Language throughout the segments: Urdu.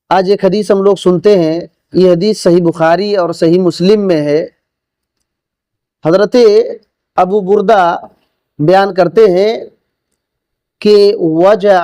آج ایک حدیث ہم لوگ سنتے ہیں، یہ حدیث صحیح بخاری اور صحیح مسلم میں ہے۔ حضرت ابو بردہ بیان کرتے ہیں کہ وجع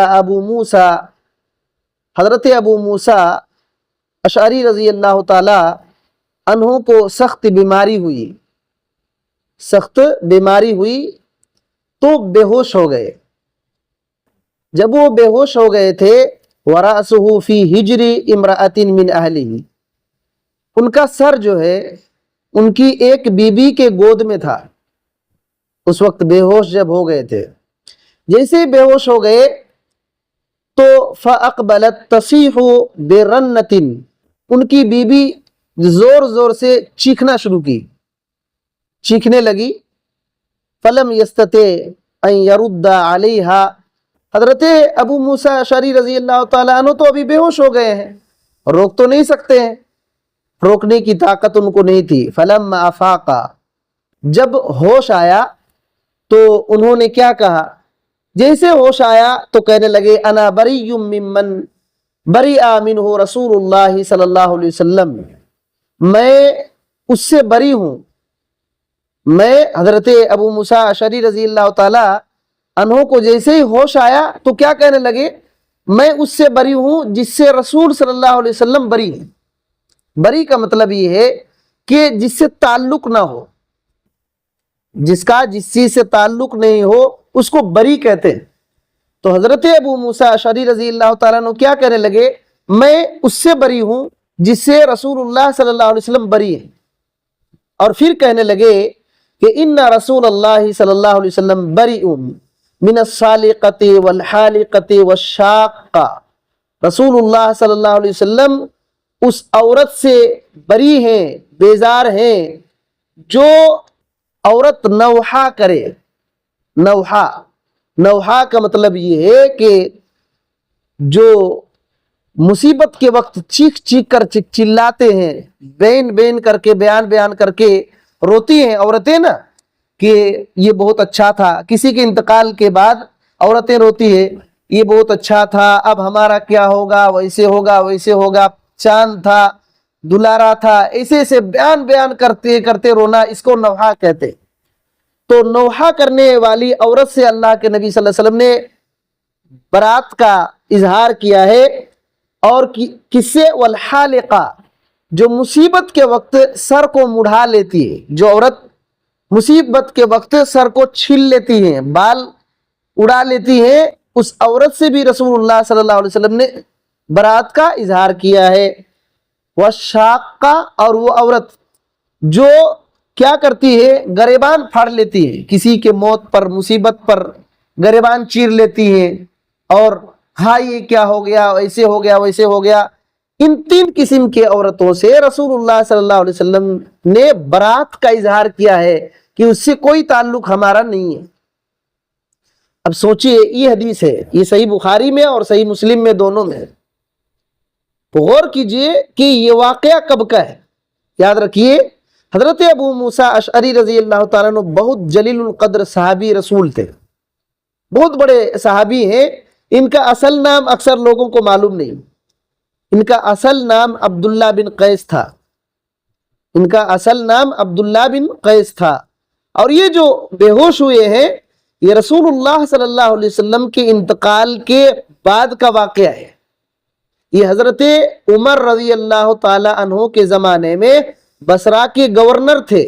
ابو موسیٰ، حضرت ابو موسیٰ اشعری رضی اللہ تعالی عنہ کو سخت بیماری ہوئی تو بے ہوش ہو گئے۔ جب وہ بے ہوش ہو گئے تھے وَرَأْسُهُ فِي حِجْرِ امْرَأَةٍ مِّنْ أَهْلِهِ، ان کا سر جو ہے ان کی ایک بیوی کے گود میں تھا۔ اس وقت بے ہوش جب ہو گئے تھے، جیسے بے ہوش ہو گئے تو فَأَقْبَلَتْ تَصِيحُ بِرَنَّةٍ، ان کی بیوی زور زور سے چیخنا شروع کی، چیخنے لگی۔ فَلَمْ يَسْتَطِعْ أَنْ يَرُدَّ عَلَيْهَا، حضرت ابو موسیٰ اشعری رضی اللہ تعالیٰ عنہ تو ابھی بے ہوش ہو گئے ہیں، روک تو نہیں سکتے ہیں، روکنے کی طاقت ان کو نہیں تھی۔ فَلَمَّا أَفَاقَ، جب ہوش آیا تو انہوں نے کیا کہا؟ جیسے ہوش آیا تو کہنے لگے انا بریء ممن برئ منہ رسول اللہ صلی اللہ علیہ وسلم، میں اس سے بری ہوں۔ میں حضرت ابو موسیٰ اشعری رضی اللہ تعالی عنہ کو جیسے ہی ہوش آیا تو کیا کہنے لگے؟ میں اس سے بری ہوں جس سے رسول صلی اللہ علیہ وسلم بری ہے۔ بری کا مطلب یہ ہے کہ جس سے تعلق نہ ہو، جس چیز سے تعلق نہیں ہو اس کو بری کہتے ہیں۔ تو حضرت ابو موسیٰ اشعری رضی اللہ تعالیٰ عنہ کیا کہنے لگے؟ میں اس سے بری ہوں جس سے رسول اللہ صلی اللہ علیہ وسلم بری ہے۔ اور پھر کہنے لگے کہ ان رسول اللہ صلی اللہ علیہ وسلم بریء من السالقۃ والحالقۃ والشاقۃ، رسول اللہ صلی اللہ علیہ وسلم اس عورت سے بری ہیں، بیزار ہیں جو عورت نوحہ کرے۔ نوحہ کا مطلب یہ ہے کہ جو مصیبت کے وقت چیخ چیخ کر چلاتے ہیں، بین کر کے بیان کر کے روتی ہیں عورتیں نا، کہ یہ بہت اچھا تھا۔ کسی کے انتقال کے بعد عورتیں روتی ہیں، یہ بہت اچھا تھا، اب ہمارا کیا ہوگا، ویسے ہوگا، چاند تھا، دلارا تھا، ایسے بیان کرتے رونا، اس کو نوحہ کہتے۔ تو نوحہ کرنے والی عورت سے اللہ کے نبی صلی اللہ علیہ وسلم نے برات کا اظہار کیا ہے۔ اور کس سے؟ والحالقہ، جو مصیبت کے وقت سر کو مڑھا لیتی ہے، جو عورت مصیبت کے وقت سر کو چھیل لیتی ہیں، بال اڑا لیتی ہیں، اس عورت سے بھی رسول اللہ صلی اللہ علیہ وسلم نے برات کا اظہار کیا ہے۔ والشاقہ، اور وہ عورت جو کیا کرتی ہے؟ گریبان پھاڑ لیتی ہے، کسی کے موت پر، مصیبت پر گریبان چیر لیتی ہے، اور ہاں یہ کیا ہو گیا، ویسے ہو گیا۔ ان تین قسم کے عورتوں سے رسول اللہ صلی اللہ علیہ وسلم نے برات کا اظہار کیا ہے کہ اس سے کوئی تعلق ہمارا نہیں ہے۔ اب سوچئے، یہ حدیث ہے، یہ صحیح بخاری میں اور صحیح مسلم میں، دونوں میں ہے۔ غور کیجئے کہ یہ واقعہ کب کا ہے۔ یاد رکھیے، حضرت ابو موسیٰ اشعری رضی اللہ تعالیٰ عنہ بہت جلیل القدر صحابی رسول تھے، بہت بڑے صحابی ہیں۔ ان کا اصل نام اکثر لوگوں کو معلوم نہیں، ان کا اصل نام عبداللہ بن قیس تھا، ان کا اصل نام عبداللہ بن قیس تھا۔ اور یہ جو بے ہوش ہوئے ہیں، یہ رسول اللہ صلی اللہ علیہ وسلم کے انتقال کے بعد کا واقعہ ہے۔ یہ حضرت عمر رضی اللہ تعالی عنہ کے زمانے میں بصرہ کے گورنر تھے،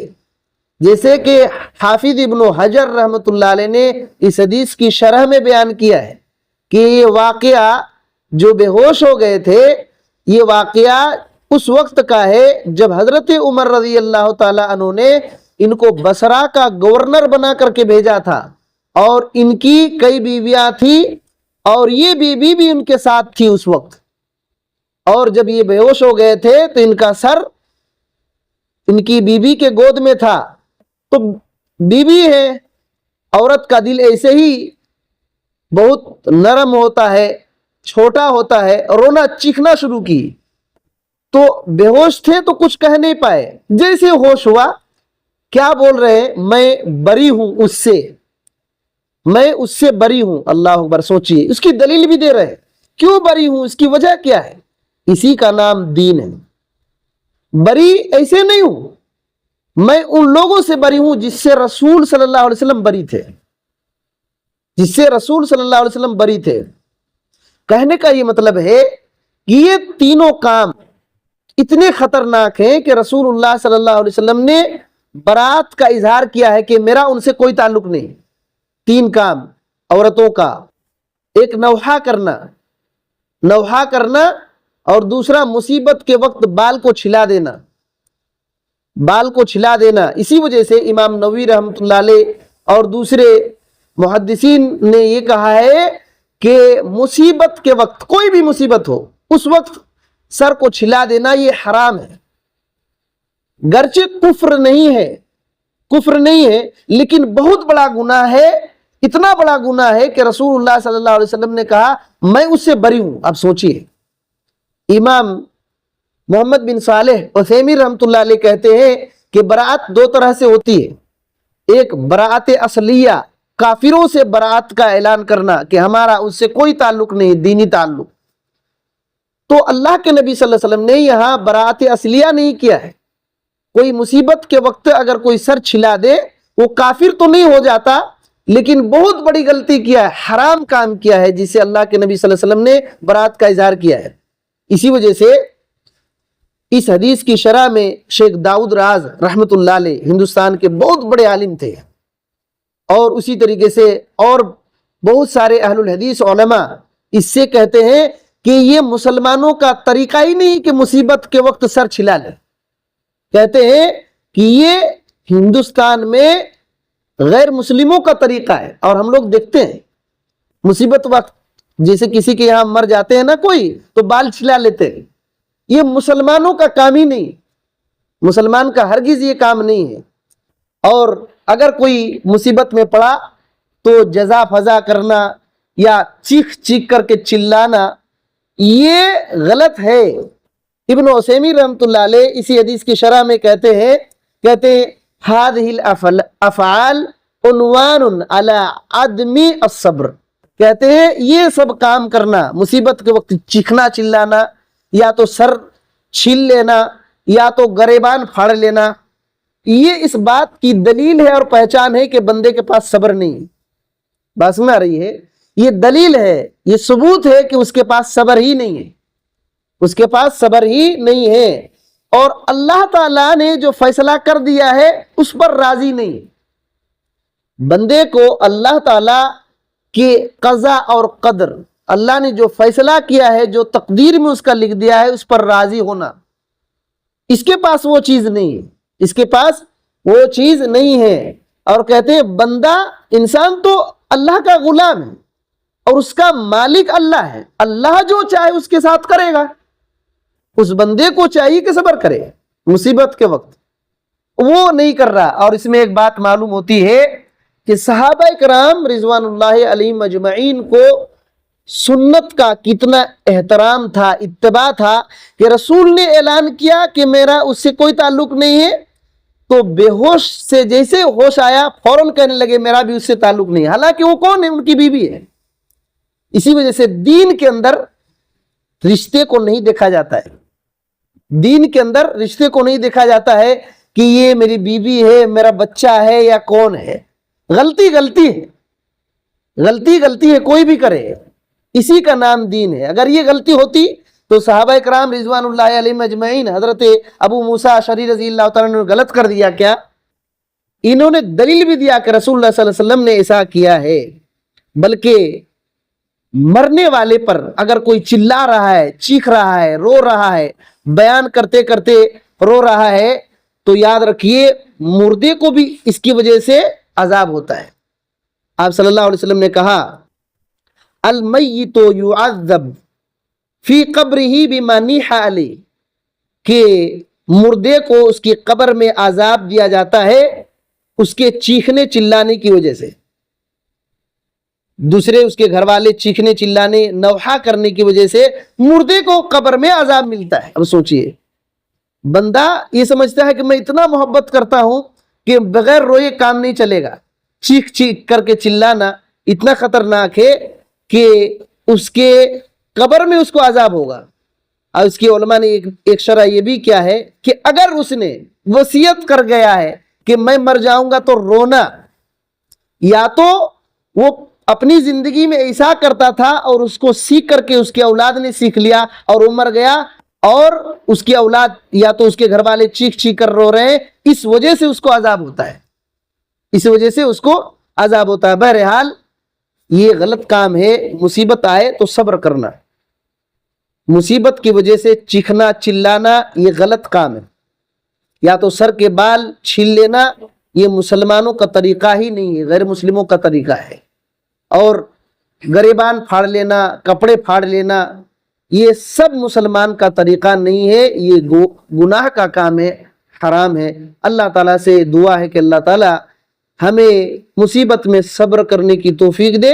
جیسے کہ حافظ ابن حجر رحمۃ اللہ علیہ نے اس حدیث کی شرح میں بیان کیا ہے کہ یہ واقعہ جو بے ہوش ہو گئے تھے، یہ واقعہ اس وقت کا ہے جب حضرت عمر رضی اللہ تعالی عنہ نے ان کو بصرہ کا گورنر بنا کر کے بھیجا تھا، اور ان کی کئی بیویاں تھیں، اور یہ بیوی بھی ان کے ساتھ تھی اس وقت۔ اور جب یہ بے ہوش ہو گئے تھے تو ان کا سر ان کی بیوی کے گود میں تھا۔ تو بیوی ہے، عورت کا دل ایسے ہی بہت نرم ہوتا ہے، چھوٹا ہوتا ہے، رونا چیخنا شروع کی۔ تو بے ہوش تھے تو کچھ کہہ نہیں پائے، جیسے ہوش ہوا کیا بول رہے ہیں؟ میں بری ہوں اس سے بری ہوں۔ اللہ اکبر! سوچئے، اس کی دلیل بھی دے رہے ہیں کیوں بری ہوں، اس کی وجہ کیا ہے؟ اسی کا نام دین ہے۔ بری ایسے نہیں ہوں، میں ان لوگوں سے بری ہوں جس سے رسول صلی اللہ علیہ وسلم بری تھے، جس سے رسول صلی اللہ علیہ وسلم بری تھے۔ کہنے کا یہ مطلب ہے کہ یہ تینوں کام اتنے خطرناک ہیں کہ رسول اللہ صلی اللہ علیہ وسلم نے برات کا اظہار کیا ہے کہ میرا ان سے کوئی تعلق نہیں۔ تین کام عورتوں کا، ایک نوحہ کرنا، اور دوسرا مصیبت کے وقت بال کو چھلا دینا۔ اسی وجہ سے امام نووی رحمۃ اللہ علیہ اور دوسرے محدثین نے یہ کہا ہے کہ مصیبت کے وقت، کوئی بھی مصیبت ہو، اس وقت سر کو چھلا دینا یہ حرام ہے۔ گرچہ کفر نہیں ہے لیکن بہت بڑا گناہ ہے، اتنا بڑا گناہ ہے کہ رسول اللہ صلی اللہ علیہ وسلم نے کہا میں اس سے بری ہوں۔ اب سوچئے، امام محمد بن صالح عثیمین رحمۃ اللہ علیہ کہتے ہیں کہ برات دو طرح سے ہوتی ہے۔ ایک برات اصلیہ، کافروں سے برات کا اعلان کرنا کہ ہمارا اس سے کوئی تعلق نہیں، دینی تعلق۔ تو اللہ کے نبی صلی اللہ علیہ وسلم نے یہاں برات اصلیہ نہیں کیا ہے۔ کوئی مصیبت کے وقت اگر کوئی سر چھلا دے، وہ کافر تو نہیں ہو جاتا، لیکن بہت بڑی غلطی کیا ہے، حرام کام کیا ہے، جسے اللہ کے نبی صلی اللہ علیہ وسلم نے برات کا اظہار کیا ہے۔ اسی وجہ سے اس حدیث کی شرح میں شیخ داؤد راز رحمت اللہ علیہ ہندوستان کے بہت بڑے عالم تھے، اور اسی طریقے سے اور بہت سارے اہل الحدیث علماء اس سے کہتے ہیں کہ یہ مسلمانوں کا طریقہ ہی نہیں کہ مصیبت کے وقت سر چھلا لے۔ کہتے ہیں کہ یہ ہندوستان میں غیر مسلموں کا طریقہ ہے، اور ہم لوگ دیکھتے ہیں مصیبت وقت جیسے کسی کے یہاں مر جاتے ہیں نا کوئی، تو بال چھلا لیتے ہیں۔ یہ مسلمانوں کا کام ہی نہیں، مسلمان کا ہرگز یہ کام نہیں ہے۔ اور اگر کوئی مصیبت میں پڑا تو جزا فضا کرنا یا چیخ کر کے چلانا، یہ غلط ہے۔ ابن عثیمین رحمۃ اللہ علیہ اسی حدیث کی شرح میں کہتے ہیں هذه الافعال عنوان على عدم الصبر، کہتے ہیں یہ سب کام کرنا، مصیبت کے وقت چیخنا چلانا، یا تو سر چھیل لینا یا تو گریبان پھاڑ لینا، یہ اس بات کی دلیل ہے اور پہچان ہے کہ بندے کے پاس صبر نہیں ہے۔ بات سمجھ آ رہی ہے؟ یہ دلیل ہے، یہ ثبوت ہے کہ اس کے پاس صبر ہی نہیں ہے، اس کے پاس صبر ہی نہیں ہے، اور اللہ تعالیٰ نے جو فیصلہ کر دیا ہے اس پر راضی نہیں ہے۔ بندے کو اللہ تعالیٰ کے قضاء اور قدر، اللہ نے جو فیصلہ کیا ہے، جو تقدیر میں اس کا لکھ دیا ہے، اس پر راضی ہونا، اس کے پاس وہ چیز نہیں ہے، اس کے پاس وہ چیز نہیں ہے۔ اور کہتے ہیں بندہ، انسان تو اللہ کا غلام ہے اور اس کا مالک اللہ ہے، اللہ جو چاہے اس کے ساتھ کرے گا۔ اس بندے کو چاہیے کہ صبر کرے مصیبت کے وقت، وہ نہیں کر رہا۔ اور اس میں ایک بات معلوم ہوتی ہے کہ صحابہ کرام رضوان اللہ علیہم اجمعین کو سنت کا کتنا احترام تھا، اتباع تھا، کہ رسول نے اعلان کیا کہ میرا اس سے کوئی تعلق نہیں ہے، تو بے ہوش سے جیسے ہوش آیا فوراً کہنے لگے میرا بھی اس سے تعلق نہیں ہے، حالانکہ وہ کون ہے؟ ان کی بیوی ہے۔ اسی وجہ سے دین کے اندر رشتے کو نہیں دیکھا جاتا ہے، دین کے اندر رشتے کو نہیں دیکھا جاتا ہے کہ یہ میری بیوی ہے، میرا بچہ ہے، یا کون ہے۔ غلطی ہے، کوئی بھی کرے، اسی کا نام دین ہے۔ اگر یہ غلطی ہوتی تو صحابہ کرام رضوان اللہ علیہم اجمعین، حضرت ابو موسیٰ اشعری رضی اللہ تعالیٰ نے غلط کر دیا کیا؟ انہوں نے دلیل بھی دیا کہ رسول اللہ صلی اللہ علیہ وسلم نے ایسا کیا ہے۔ بلکہ مرنے والے پر اگر کوئی چلا رہا ہے، چیخ رہا ہے، رو رہا ہے، بیان کرتے کرتے رو رہا ہے، تو یاد رکھیے مردے کو بھی اس کی وجہ سے عذاب ہوتا ہے۔ آپ صلی اللہ علیہ وسلم نے کہا المیت یعذب فی قبرہ بما نیح علیہ، کہ مردے کو اس کی قبر میں عذاب دیا جاتا ہے اس کے چیخنے چلانے کی وجہ سے، دوسرے اس کے گھر والے چیخنے چلانے نوحہ کرنے کی وجہ سے مردے کو قبر میں عذاب ملتا ہے۔ اب سوچئے، بندہ یہ سمجھتا ہے کہ میں اتنا محبت کرتا ہوں کہ بغیر روئے کام نہیں چلے گا، چیخ کر کے چلانا اتنا خطرناک ہے کہ اس کے قبر میں اس کو عذاب ہوگا. اور اس کی علماء نے ایک شرح یہ بھی کیا ہے کہ اگر اس نے وصیت کر گیا ہے کہ میں مر جاؤں گا تو رونا، یا تو وہ اپنی زندگی میں ایسا کرتا تھا اور اس کو سیکھ کر کے اس کی اولاد نے سیکھ لیا اور وہ مر گیا، اور اس کی اولاد یا تو اس کے گھر والے چیخ چیخ کر رو رہے ہیں، اس وجہ سے اس کو عذاب ہوتا ہے، اس وجہ سے اس کو عذاب ہوتا ہے. بہرحال یہ غلط کام ہے. مصیبت آئے تو صبر کرنا، مصیبت کی وجہ سے چیخنا چلانا یہ غلط کام ہے. یا تو سر کے بال چھیل لینا، یہ مسلمانوں کا طریقہ ہی نہیں ہے، غیر مسلموں کا طریقہ ہے. اور گریبان پھاڑ لینا، کپڑے پھاڑ لینا، یہ سب مسلمان کا طریقہ نہیں ہے، یہ گناہ کا کام ہے، حرام ہے. اللہ تعالیٰ سے دعا ہے کہ اللہ تعالیٰ ہمیں مصیبت میں صبر کرنے کی توفیق دے،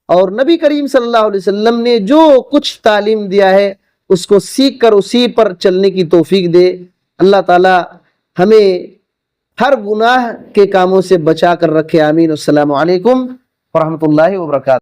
اور نبی کریم صلی اللہ علیہ وسلم نے جو کچھ تعلیم دیا ہے اس کو سیکھ کر اسی پر چلنے کی توفیق دے. اللہ تعالیٰ ہمیں ہر گناہ کے کاموں سے بچا کر رکھے. آمین. السلام علیکم ورحمۃ اللہ وبرکاتہ.